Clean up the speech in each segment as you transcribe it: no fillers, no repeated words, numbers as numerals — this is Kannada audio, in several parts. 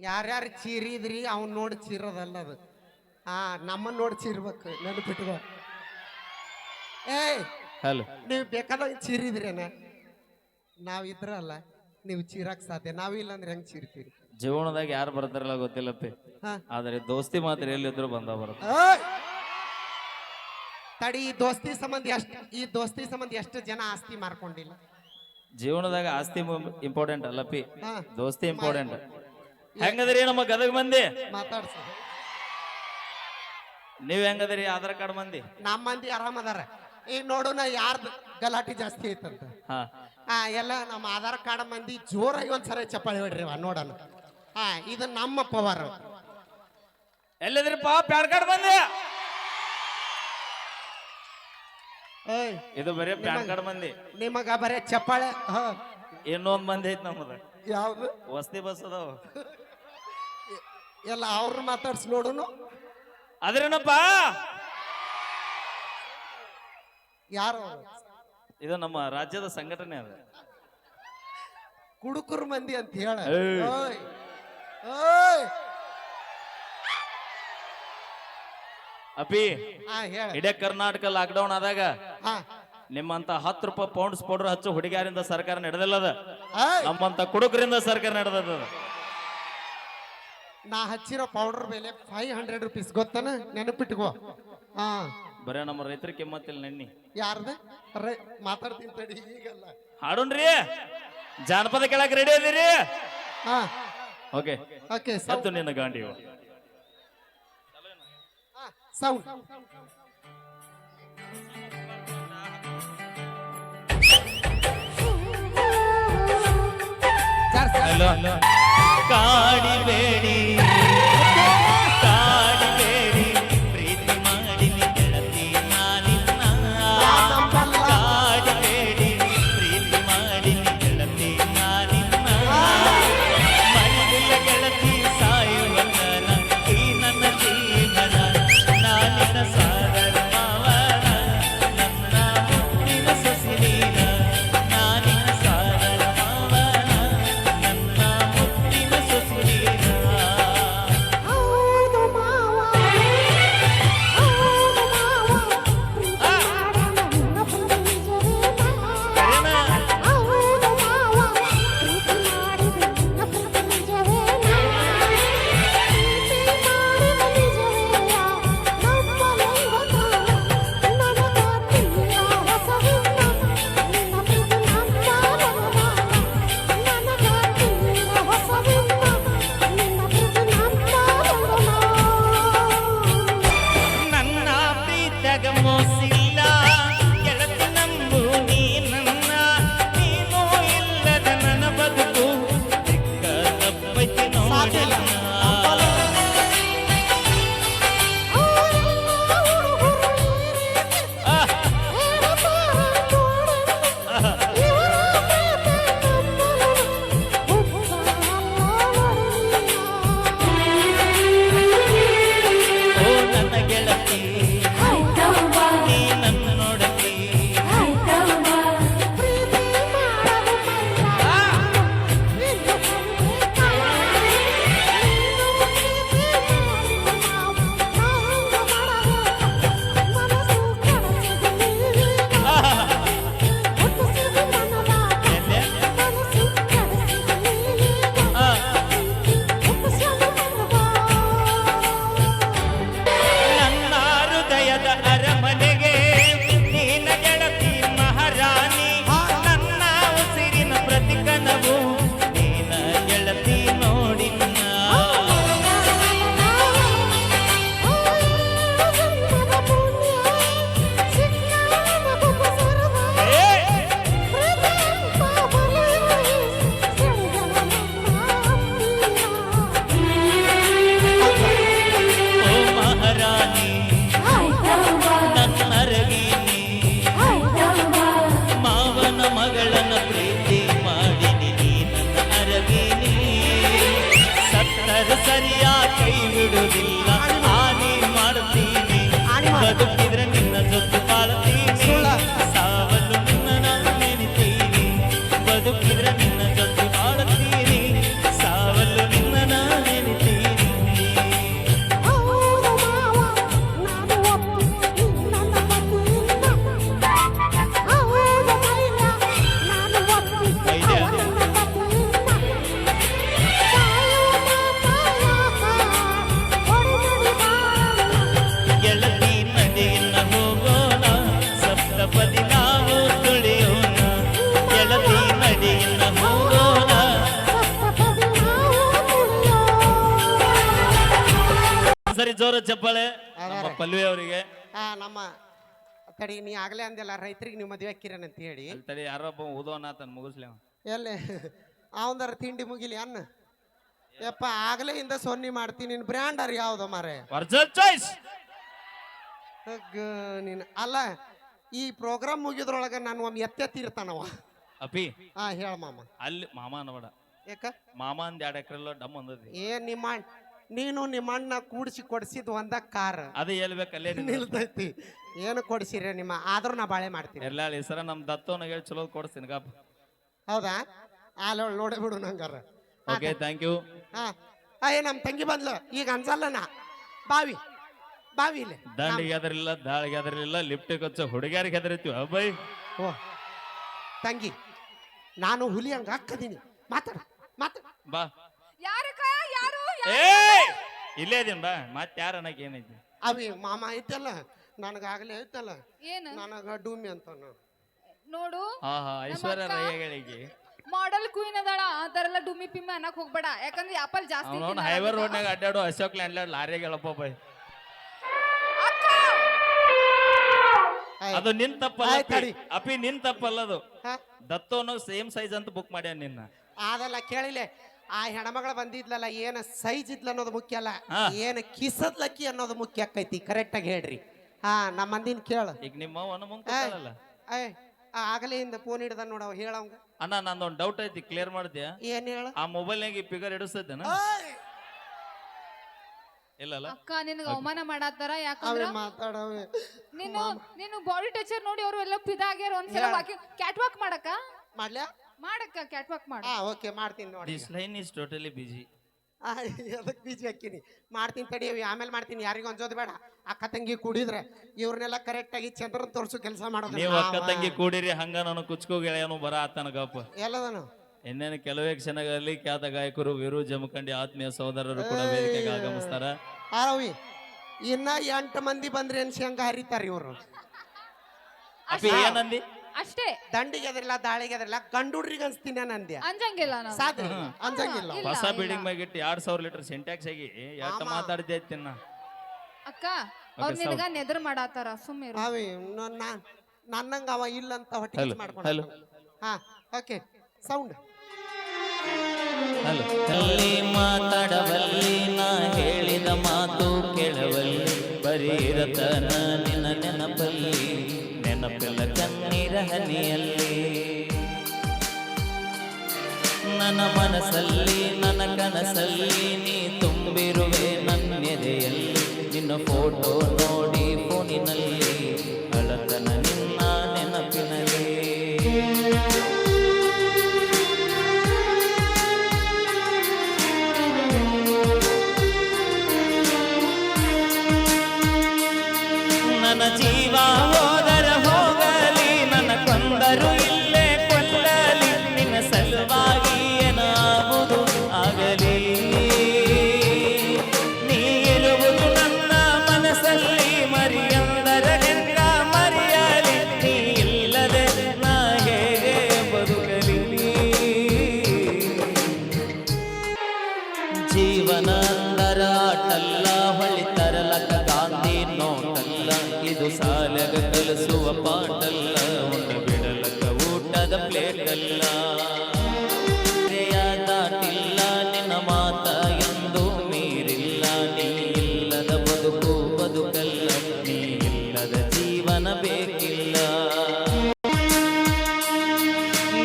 ಯಾರ್ಯಾರು ಚೀರಿದ್ರಿ ಅವ್ನು ನೋಡಿ ಚೀರೋದಲ್ಲ ಅದು. ನಮ್ಮನ್ನ ನೋಡಿ ಚೀರ್ಬೇಕು ನೆನಪಿಟ್ಕೋ. ಏಯ್ ಹಲೋ, ನೀವು ಬೇಕಾದಾಗ ಚೀರಿದ್ರೇನ ನಾವಿದ್ರಲ್ಲ ನೀವು ಚೀರಕ್ ಸಾಧ್ಯ, ನಾವಿಲ್ಲ ಅಂದ್ರೆ ಹೆಂಗ್ ಚೀರ್ತೀರಿ? ಜೀವನದಾಗ ಯಾರು ಬರ್ತಾರಲ್ಲ ಗೊತ್ತಿಲ್ಲಪ್ಪಿ, ಹಾ ಆದ್ರೆ ದೋಸ್ತಿ ಮಾತ್ರ ಎಲ್ಲಿದ್ರು ಬಂದ ಬರುತ್ತೆ. ಏಯ್! ತಡಿ, ಈ ದೋಸ್ತಿ ಸಂಬಂಧ ಎಷ್ಟು ಜನ ಆಸ್ತಿ ಮಾರ್ಕೊಂಡಿಲ್ಲ? ಜೀವನದಾಗ ಆಸ್ತಿ ಇಂಪಾರ್ಟೆಂಟ್ ಅಲ್ಲಪ್ಪಿ, ಹಾ ದೋಸ್ತಿ ಇಂಪಾರ್ಟೆಂಟ್. ಹೆಂಗದ್ರಿ ನಮ್ಮ ಗದಗ ಮಂದಿ? ಮಾತಾಡ್ಸ. ನೀವ್ ಹೆಂಗದ್ರಿ ಆಧಾರ್ ಕಾರ್ಡ್ ಮಂದಿ? ನಮ್ಮ ಮಂದಿ ಆರಾಮದಾರ. ಈಗ ನೋಡೋಣ ಯಾರ್ದು ಗಲಾಟೆ ಜಾಸ್ತಿ ಐತಂತ. ಹಾ ಎಲ್ಲ ನಮ್ಮ ಆಧಾರ್ ಕಾರ್ಡ್ ಮಂದಿ ಜೋರಾಗಿ ಒಂದ್ಸರಿ ಚಪ್ಪಾಳಿ ಹೊಡ್ರಿ ನೋಡೋಣ. ಇದು ನಮ್ಮ ಪವರ್. ಎಲ್ಲಿದ್ರಿಪ್ಪ ಪ್ಯಾನ್ ಕಾರ್ಡ್ ಮಂದಿ? ಏಯ್ ಇದು ಬರೀ ಪ್ಯಾನ್ ಕಾರ್ಡ್ ಮಂದಿ. ನಿಮಗ ಬರೇ ಚಪ್ಪಾಳೆ. ಇನ್ನೊಂದ್ ಮಂದಿ ಐತ್ ನಮ್ಮದ, ಯಾವ್ದು? ವಸ್ತಿ ಬಸ್ ಅದಾವ. ಎಲ್ಲ ಅವ್ರ ಮಾತಾಡ್ಸ್ ನೋಡುನು. ಅದ್ರೇನಪ್ಪ, ಯಾರು? ಇದು ನಮ್ಮ ರಾಜ್ಯದ ಸಂಘಟನೆ ಅದ, ಕುಡುಕರು ಮಂದಿ ಅಂತ ಹೇಳ. ಏಯ್. ಅಪ್ಪಿ ಹೇಳ. ಇಡೀ ಕರ್ನಾಟಕ ಲಾಕ್ಡೌನ್ ಆದಾಗ ಹಾ ನಿಮ್ಮಂತ 10 ರೂಪಾಯಿ ಪೌಂಡ್ಸ್ ಪೌಡರ್ ಹಚ್ಚು ಹುಡುಗಿಯರಿಂದ ಸರ್ಕಾರ ನಡೆದಿಲ್ಲದ, ಏಯ್! ನಮ್ಮಂತ ಕುಡುಕರಿಂದ ಸರ್ಕಾರ ನಡೆದದ. ನಾ ಹಚ್ಚಿರೋ ಪೌಡರ್ ಬೆಲೆ 500 ರೂಪೀಸ್ ಗೊತ್ತನ, ನೆನಪಿಟ್ಕೋ. ಬರೇ ನಮ್ಮ ರೈತರ ಕಿಮ್ಮತ್ತಿಲ್ಲ ನೆನ್ನಿ. ಯಾರ್ದ ಮಾತಾಡ್ತೀನಿ ತಡಿ, ಈಗಲ್ಲ. ಹಾಡೋಣ್ರಿ, ಜಾನಪದ ಕೇಳಕ್ ರೆಡಿ ಅದೀರಿ? Okay okay. ಸತ್ತು ನಿನ್ನ ಗಾಂಡಿ ಸೌಂಡ್. ಕಾಡಿಬೇಡಿ ಕಾಡಿಬೇಡಿ ಪ್ರೀತಿ ಮಾಡಿ ಗೆಳತಿ ನಾನಿನ್ನ, ಕಾಡಿಬೇಡಿ ಪ್ರೀತಿ ಮಾಡಿ ಗೆಳತಿ ನಾನಿನ್ನ, ಮೈಲಿಲ್ಲ ಗೆಳತಿ ಸಾಯುವನ ಈ ನನ್ನ ಜೀವನ, ನಾನಿನ ಸಾಗರ ಮಾವನ ನನ್ನ ಹುಟ್ಟಿನ ಸೊಸಿನ, ನಾನಿನ ಸಾಗರ ಮಾವನ ನನ್ನ ಹುಟ್ಟಿನ ಸೊಸಿನ. ಸರಿಯಾ ಕೈ ಬಿಡುವುದಿಲ್ಲ, ಹಾನಿ ಮಾಡುತ್ತೀನಿ, ಬದುಕಿದ್ರೆ ನಿನ್ನ ಜೊತೆ ಬಾಳ್ತೀನಿ, ಸಾವಲು ನಿನ್ನ ನಾನು ನೆನಿತೀನಿ, ಬದುಕಿದ್ರೆ ನಿನ್ನ ಜೊತೆ ಬಾಳ್ತೀನಿ, ಸಾವಲು ನಿನ್ನ ನಾನೇ ಬರ್ರಿ ಜೋರು ಚಪ್ಪಾಳೆ ನಮ್ಮ ಅದಾರೆ. ಪಲ್ವಿ ಅವರಿಗೆ. ನಮ್ಮ ತಡಿ ನೀ ಆಗ್ಲೇ ಅಂದಿಲ್ಲ ರೈತರಿಗೆ ನೀವು ಮದುವೆ ಹಾಕಿರೇನಂತ ಹೇಳಿ ಅಲ್ಲಿ ತಡಿ ಯಾರೊಬ್ಬ ಉದೋನ ತನ್ನ ಮುಗಿಸ್ಲಿ ಅವ. ಎಲ್ಲಿ ಅವಂದಾರ ತಿಂಡಿ ಮುಗಿಲಿ ಅನ್ನ ಯಪ್ಪ ಆಗ್ಲೇ ಇಂದ ಸೊನ್ನಿ ಮಾಡ್ತೀನಿ ನಿನ್ ಬ್ರ್ಯಾಂಡ್ ಅರ್ ಯಾವ್ದು ಮಾರೆ ವರ್ಜಲ್ ಚಾಯ್ಸ್. ನೀನ್ ಅಲ್ಲ ಈ ಪ್ರೋಗ್ರಾಮ್ ಮುಗಿದ್ರೊಳಗ ನಾನು ಒಮ್ಮೆ ಎತ್ತೆತ್ತಿರ್ತಾನವ. ಅಪಿ ಹೇಳ ಮಾಮ. ಅಲ್ಲಿ ಮಾಮ ಅನ್ಬೇಡ, ಯಾಕ ಮಾಮ ಅಂದ್ 2 ಎಕರೆ ಡಮ್ ಅಂದದಿ. ನೀನು ನಿಮ್ಮ ಅಣ್ಣ ಕೂಡಿಸಿ ಕೊಡ್ಸಿದ್ ಒಂದ ಕಾರ್ ಅದು ಹೇಳ್ಬೇಕು ಅಲ್ಲೇ ನಿಲ್ತೈತಿ. ಏನು ಕೊಡ್ಸಿರಿ ನಿಮ್ಮ ಆದ್ರೂ ನಾ ಬಾಳೆ ಮಾಡ್ತೀನಿ. ಎಲ್ಲ ಸರ ನಮ್ ದತ್ತೋನ ಹೇಳಿ ಚಲೋ ಕೊಡಿಸ್ತೀನಿ ಗಪ್ಪ. ಹೌದಾ ಅಲ್ಲ ನೋಡೇ ಬಿಡು ನಂಗಾರ. Okay thank you. ನಮ್ ತಂಗಿ ಬಂದ್ಲು ಈಗ ಅನ್ಸಲ್ಲನ ಬಾವಿ ಬಾವಿ ಇಲ್ಲಿ ದಂಡಿಗೆ ಹೆದರಿಲ್ಲ, ದಾಳಿಗೆ ಹೆದರಿಲ್ಲ, ಲಿಫ್ಟಿಗೆ ಹಚ್ಚ ಹುಡುಗಿಯರಿಗೆ ಹೆದರಿತೀವಿ ಅಬ್ಬೈ. ಓ ತಂಗಿ ನಾನು ಹುಲಿ ಹಂಗ ಹಾಕದೀನಿ. ಮಾತಾಡ ಮಾತಾಡ ಬಾ. ಯಾರಕ್ಕ ಯಾರು ಏ ಇಲ್ಲೇ ಇದೀನಿ ಬಾ. ಮತ್ತೆ ಯಾರ ಅನ್ನಕ್ಕೆ ಏನೈತಿ? ಅವಿ ಮಾಮ ಐತಲ್ಲ ನನಗಾಗಲೇ ಐತಲ್ಲ ಏನು ನನಗ ಡೂಮಿ ಅಂತ ನೋಡು. ಆಹಾ ಐಶ್ವರ್ಯ ರೈಗಳಿಗೆ ಮಾಡೆಲ್ ಕ್ವೀನ್ ಅದಾಳ. ಆ ತರ ಎಲ್ಲ ಡುಮ್ಮಿ ಪಿಮ್ಮಿ ಅನ್ನಕ್ ಹೋಗ್ಬೇಡ, ಯಾಕಂದ್ರೆ ಆಪಲ್ ಜಾಸ್ತಿ ಅವನವನ್ ಹೈವೇ ರೋಡ್ನಾಗ ಅಡ್ಡಾಡು ಅಶೋಕ್ ಲ್ಯಾಂಡ್ ಲಾರಿ ಹೇಳಪ್ಪ ಬೈ. ಅದು ನಿನ್ ತಪ್ಪಲ್ಲ ಆಯ್ತಡಿ. ಅಪಿ ನಿನ್ ತಪ್ಪಲ್ಲದು. ಹಾ ದತ್ತೋನು ಸೇಮ್ ಸೈಜ್ ಅಂತ ಬುಕ್ ಮಾಡ್ಯಾನ ನಿನ್ನ. ಅದಲ್ಲ ಕೇಳಿಲೆ ಆ ಹೆಣ್ಮಗಳು ಬಂದಿದ್ಲಲ್ಲ ಏನ ಸೈಜ್ ಇದ್ಲ ಅನ್ನೋದು ಮುಖ್ಯ ಅಲ್ಲ, ಹಾ. ಏನ್ ಕಿಸದ್ಲಕ್ಕಿ ಅನ್ನೋದು ಮುಖ್ಯ ಆಕೈತಿ. ಕರೆಕ್ಟ್ ಆಗಿ ಹೇಳ್ರಿ. ನಮ್ಮ ಮಂದಿನ ಕೇಳ. ಈಗ ನಿಮ್ಮ ಅವನ ಮುಂಕಲ್ಲ ಆಗಲೇ ಇಂದ ಫೋನ್ ಹಿಡ್ದ ನೋಡವ ಹೇಳವಂಗ. ಅಣ್ಣ ನಂದೊಂದು ಡೌಟ್ ಐತಿ, ಕ್ಲಿಯರ್ ಮಾಡ್ತೀಯಾ? ಏನ್ ಹೇಳ ಆ ಮೊಬೈಲ್ನಾಗ ಫಿಗರ್ ಇಡಿಸ್ತೇನ? ಇಲ್ಲಲ್ಲ ಅಕ್ಕ ನಿನಗ ಅವಮಾನ ಮಾಡತ್ತಾರ. ಅವೇ ಯಾಕಂದ್ರ ಮಾತಾಡವೆ ನೀನು ಬಾಡಿ ಟಚರ್ ನೋಡಿ ಅವ್ರು ಎಲ್ಲ ಪಿದಾಗ್ಯಾರ. ಒಂದ್ಸಲ ಕ್ಯಾಟ್ ವಾಕ್ ಮಾಡಕ್ಕ ಮಾಡಕ್ಕ ಕ್ಯಾಟ್ ವಾಕ್ ಮಾಡ. ಓಕೆ ಮಾಡ್ತೀನಿ ನೋಡಿ. This line is totally busy. ಅದಕ್ಕೆ ಬೀಜ ಹಾಕಿನಿ. ಮಾಡ್ತೀನಿ ತಡಿ ಆಮೇಲೆ ಮಾಡ್ತೀನಿ. ಯಾರಿಗೂ ಅನ್ಸೋದು ಬೇಡ. ಅಕ್ಕ ತಂಗಿ ಕೂಡಿದ್ರೆ ಇವ್ರನ್ನೆಲ್ಲ ಕರೆಕ್ಟ್ ಆಗಿ ಚಂದ್ರನ್ ತೋರ್ಸು ಕೆಲಸ ಮಾಡೋದು. ನೀವು ಅಕ್ಕ ತಂಗಿ ಕೂಡಿರಿ ಹಂಗ ನಾನು ಕುಚ್ಕೋ ಗೆಳೆಯನು ಬರ ಆತನ ಗಪ್ಪ. ಎಲ್ಲದನು ಇನ್ನೇನು ಕೆಲವೇ ಕ್ಷಣಗಳಲ್ಲಿ ಖ್ಯಾತ ಗಾಯಕರು ವೀರು ಜಮಖಂಡಿ ಆತ್ಮೀಯ ಸಹೋದರರು ಕೂಡ ವೇದಿಕೆಗೆ ಆಗಮಿಸ್ತಾರ. ಆರವಿ ಇನ್ನ 8 ಮಂದಿ ಬಂದ್ರೆ ಅನ್ಸಿ ಹಂಗ ಹರಿತಾರ ಇವ್ರು. ಅಪ್ಪಿ ಏನಂದಿ? ಅಷ್ಟೇ. ದಂಡಿಗೆ ಅದ್ರಲ್ಲ ದಾಳಿಗೆ ಅದ್ರಲ್ಲ ಗಂಡುಡ್ರಿಗೆ ಅನ್ಸ್ತೀನಿ ನಂದ್ಯ ಅಂಜಂಗಿಲ್ಲ ನಾವು. ಸಾಧ್ಯ ಅಂಜಂಗಿಲ್ಲ. ಹೊಸ ಬಿಲ್ಡಿಂಗ್ ಮ್ಯಾಗ ಇಟ್ಟು 2000 ಲೀಟರ್ ಸಿಂಟ್ಯಾಕ್ಸ್ ಆಗಿ ಎಷ್ಟು ಮಾತಾಡ್ದೆ ಐತಿನ್ನ ಅಕ್ಕ ಅವ್ರ ನಿನಗ ನೆದರ್ ಮಾಡಾತಾರ. ಸುಮ್ಮಿರು. ಅವಿ ನನ್ನಂಗ ಅವ ಇಲ್ಲ ಅಂತ ಹೊಟ್ಟೆ ಮಾಡ್ಕೊಂಡು. ಹಾ ಓಕೆ ಸೌಂಡ್ ಅಲ್ಲಿ ಮಾತಾಡವಲ್ಲಿ ನಾ ಹೇಳಿದ ಮಾತು ಕೇಳವಲ್ಲಿ ಬರೀ ಇರತನ ನಿನ್ನ ನೆನಪಲ್ಲಿ ನೆನಪಿಲ್ಲ ಕಣ್ಣೀರ ಹನಿಯಲ್ಲಿ ನನ್ನ ಮನಸ್ಸಲ್ಲಿ ನನ್ನ ಕನಸಲ್ಲಿ ನೀ ತುಂಬಿರುವೆ ನನ್ನೆದೆಯಲ್ಲಿ ನಿನ್ನ ಫೋಟೋ ನೋಡಿ ಫೋನಿನಲ್ಲಿ ಅಳತನ ನಿನ್ನ ನೆನಪಿನಲ್ಲಿ ನನ್ನ ಜೀವ ಹೋದರ ಹೋಗಲಿ ನನ್ನ ಕೊಂದರು ಇಲ್ಲೇ ಕೊಲ್ಲಲಿ ನಿನ್ನ ಸಲುವಾಗಿ ಏನಾಗುವುದು ಆಗಲಿ ನೀ ಇರುವುದು ನನ್ನ ಮನಸ್ಸಲ್ಲಿ ಮರಿಯಂದರ ನಿನ್ನ ಮರೆಯಲಿ ನೀ ಇಲ್ಲದೆ ನಾ ಹೇಗೆ ಬದುಕಲಿ ಜೀವನ ಅಂದರ ಆಟಲ್ಲ ಹೊಳಿತರಲಕ ಗಾಂಧಿ ನೋಟಲ್ಲ ಇದು ಸಾಲಗ ಕಲಿಸುವ ಪಾಟಲ್ಲ ಉಂಡ ಬಿಡಲಕ ಊಟದ ಪ್ಲೇಟ್ ಅಲ್ಲ ದಾಟಿಲ್ಲ ನಿನ್ನ ಮಾತ ಎಂದು ಮೀರಿಲ್ಲ ನೀ ಇಲ್ಲದ ಬದುಕು ಬದುಕಲ್ಲ ನೀ ಇಲ್ಲದ ಜೀವನ ಬೇಕಿಲ್ಲ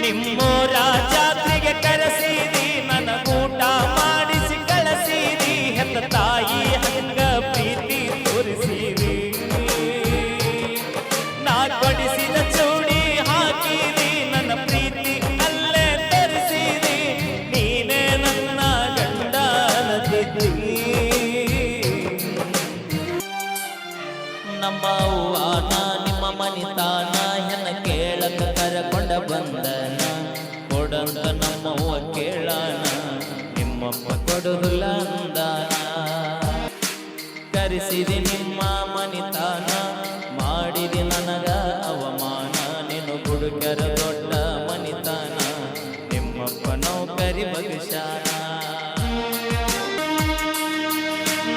ನಿಮ್ಮೂರ ಜಾತ್ರೆಗೆ ಕರೆಸಿದಿ ನನ್ನ ಊಟ ಮಾಡಿಸಿ ಕಳಿಸಿದಿ ಹೆತ್ತ ತಾಯಿ ಹಂಗ ಪ್ರೀತಿ ತೋರಿಸಿದಿ ನಾ ಕೊಡಿಸಿದ ಚೂಡಿ ಹಾಕಿದಿ ನನ್ನ ಪ್ರೀತಿ ಅಲ್ಲೇ ತರಿಸಿದಿ ನೀನೇ ನನ್ನ ಗಂಡ ಅನ್ನತಿದ್ದಿ ನಮ್ಮ ಅವ್ವಾನ ನಿಮ್ಮ ಮನಿತಾನ ಹೆಣ್ಣ ಕೇಳಕ ಕರಕೊಂಡ ಬಂದನ ಕೊಡಂತ ನಮ್ಮವ್ವ ಕೇಳಾನ ನಿಮ್ಮಪ್ಪ ಕೊಡುದಿಲ್ಲ ಅಂದಾನ ಕರೆಸಿದಿ ನಿಮ್ಮ ಮನಿತಾನ ಮಾಡಿದಿ ನನಗ ಅವಮಾನ ನೀನು ಹುಡುಗರ ದೊಡ್ಡ ಮನಿತಾನ ನಿಮ್ಮಪ್ಪ ನೌಕರಿ ಭವಿಷ್ಯಾನ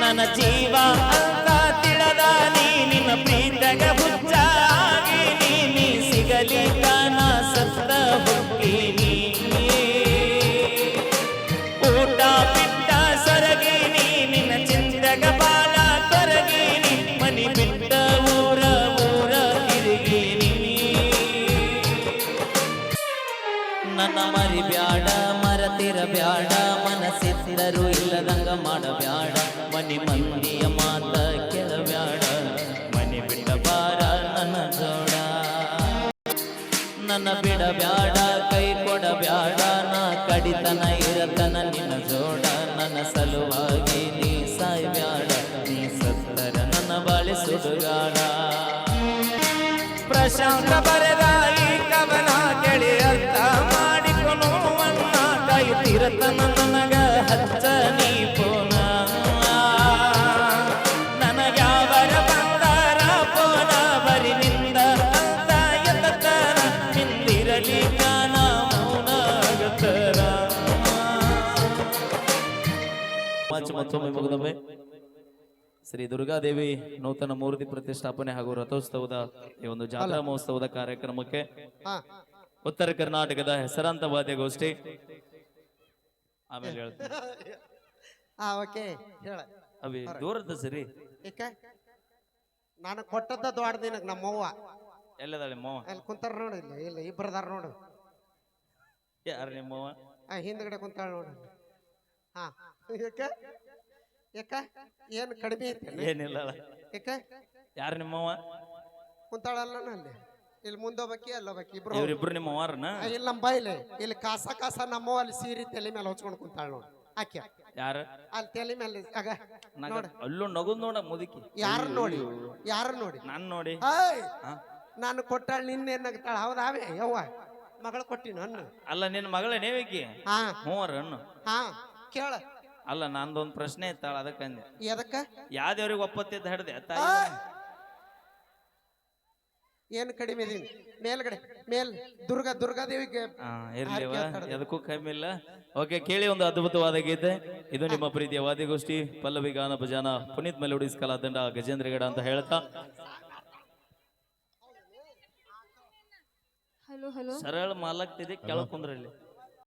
ನನ್ನ ಜೀವ ಅಂತ ತಿಳಿದ ನಿನ್ನ ಪ್ರೀತಗ ಹುಚ್ಚಾಗಿ ನೀ ಸಿಗಲಿಕ್ಕ ನಾ ಸತ್ತ ಹೋಗ್ತೀನಿ ಊಟ ಬಿಟ್ಟ ಸೊರಗೀನಿ ನಿನ್ನ ಚಿಂತಗ ಬಾಲ ಕೊರಗೀನಿ ಮನಿ ಬಿಟ್ಟ ಊರ ತಿರುಗೀನಿ ನನ್ನ ಮರಿಬ್ಯಾಡ ಮರತಿರಬ್ಯಾಡ ಮನಸ್ಸಿದ್ದರು ಇಲ್ಲದಂಗ ಮಾಡಬ್ಯಾಡ ಮನಿ ಮಂದಿಯ ಮಾತ ಕೆಳಬ್ಯಾಡ ಮನಿ ಬಿಟ್ಟ ಬಾರ ನನ್ನ ಜೋಡ ನನ್ನ ಬಿಡಬ್ಯಾಡ ಕೈ ಕೊಡಬ್ಯಾಡ ನಾ ಕಡಿತನ ಇರತನ ನಿನ್ನ ಜೋಡ ನನ್ನ ಸಲುವಾಗಿ ನೀ ಸಾಯ್ಬ್ಯಾಡ ನೀ ಸತ್ತರ ನನ್ನ ಬಾಳೆ ಸುಡುಗಾಡ ಪ್ರಶಾಂತ ಬರೆದ ಈ ಕವನ ಕೆಳಿ ಅರ್ಥ ಮಾಡಿಕೊನು ಅನ್ನ ಕಾಯುತ್ತಿರತನ ನನಗ ಹಚ್ಚ ನೀ ಪೋನ ನನಗ್ಯಾವರ ಬಂಗಾರ ಪೋನ ಬರಿ ನಿಂದ ಅಂತ ಎತ್ತನ ನಿಂದಿರಲಿ ಜ್ಞಾನ ಮೌನ ಆಗತರ ಮತ್ತೊಮ್ಮೆ ಮುಗಿದೊಮ್ಮೆ ಶ್ರೀ ದುರ್ಗಾದೇವಿ ನೂತನ ಮೂರ್ತಿ ಪ್ರತಿಷ್ಠಾಪನೆ ಹಾಗೂ ರಥೋತ್ಸವದ ಈ ಒಂದು ಜಾತ್ರಾ ಮಹೋತ್ಸವದ ಕಾರ್ಯಕ್ರಮಕ್ಕೆ ಹಾ ಉತ್ತರ ಕರ್ನಾಟಕದ ಹೆಸರಾಂತ ವಾದ್ಯಗೋಷ್ಠಿ ಆಮೇಲೆ ಹೇಳ್ತೀನಿ ಹಾ ಓಕೆ ಹೇಳ ಅವಿ ದೂರದ ಸರಿ ಏಕ ನಾನು ಕೊಟ್ಟದ್ದ ದೊಡ್ಡ ನಿನಗೆ ನಮ್ಮವ್ವ ಎಲ್ಲದಾಳೆ ಮಾವ ಅಲ್ಲಿ ಕುಂತಾರ ನೋಡು ಇಲ್ಲ ಇಲ್ಲ ಇಬ್ಬರದಾರ ನೋಡು ಯಾರು ನಿಮ್ಮವ ಹಿಂದ್ಗಡೆ ಕುಂತಾಳ ನೋಡು ಹಾ ಯಾಕ ಯಾಕ ಏನು ಕಡಿಮೆ ಐತೆ ಏನಿಲ್ಲ ಯಾಕ ಯಾರು ನಿಮ್ಮವ ಕುಂತಾಳಲ್ಲ ಅಲ್ಲಿ ಇಲ್ಲಿ ಮುಂದೋಗ್ಬೇಕಿ ಅಲ್ಲೋಗ್ಬೇಕಿ ಇಬ್ರು ಇವ್ರಿಬ್ರು ನಿಮ್ಮವಾರನ ಇಲ್ಲಿ ನಮ್ಮ ಬೈಲೆ ಇಲ್ಲಿ ಕಾಸ ನಮ್ಮವ್ವ ಅಲ್ಲಿ ಸೀರೆ ತಲೆ ಮೇಲೆ ಹೊಚ್ಕೊಂಡು ಕುಂತಾಳ ನೋಡು ಆಕೆ ಯಾರ ಅಲ್ಲಿ ತಲೆ ಮೇಲೆ ಆಗ ನೋಡ ಅಲ್ಲೂ ನಗುದ್ ನೋಡ ಮುದುಕಿ ಯಾರು ನೋಡಿ ಯಾರು ನೋಡಿ ನಾನ್ ನೋಡಿ ಹಾಯ್ ನಾನು ಕೊಟ್ಟಾಳ ನಿನ್ನೇನಾಗ್ತಾಳ ಹೌದಾವೆ ಯವ್ವ ಮಗಳು ಕೊಟ್ಟಿ ನನ್ನ ಅಲ್ಲ ನಿನ್ನ ಮಗಳೇ ನೇವಿಕಿ ಹಾ ಮೂವರ ಹಣ್ಣು ಹಾ ಕೇಳ ಅಲ್ಲ ನಂದೊಂದ್ ಪ್ರಶ್ನೆ ಇತ್ತಾಳ ಅದಕ್ಕಂದೆ ಎದಕ್ಕ ಯಾವ್ದೇವ್ರಿಗೆ ಒಪ್ಪತ್ತಿದ್ದ ಹಿಡ್ದೆ ಏನು ಕಡಿಮೆ ಇದೀನಿ ಮೇಲ್ಗಡೆ ದುರ್ಗಾದೇವಿಗೆ ಇರ್ಲಿವ ಎದಕ್ಕೂ ಕಮ್ಮಿ ಇಲ್ಲ ಓಕೆ ಕೇಳಿ ಒಂದು ಅದ್ಭುತವಾದ ಗೀತೆ ಇದು ನಿಮ್ಮ ಪ್ರೀತಿಯ ವಾದ್ಯಗೋಷ್ಠಿ ಪಲ್ಲವಿ ಗಾನ ಭಜಾನ ಪುನೀತ್ ಮೆಲೋಡಿಸ್ ಕಲಾದಂಡ ಗಜೇಂದ್ರಗಡ ಅಂತ ಹೇಳ್ತಾ ಹಲೋ ಹಲೋ ಸರಳ ಮಾಲಾಗ್ತಿದೆ ಕೆಳಗ್ ಕುಂದ್ರಲ್ಲಿ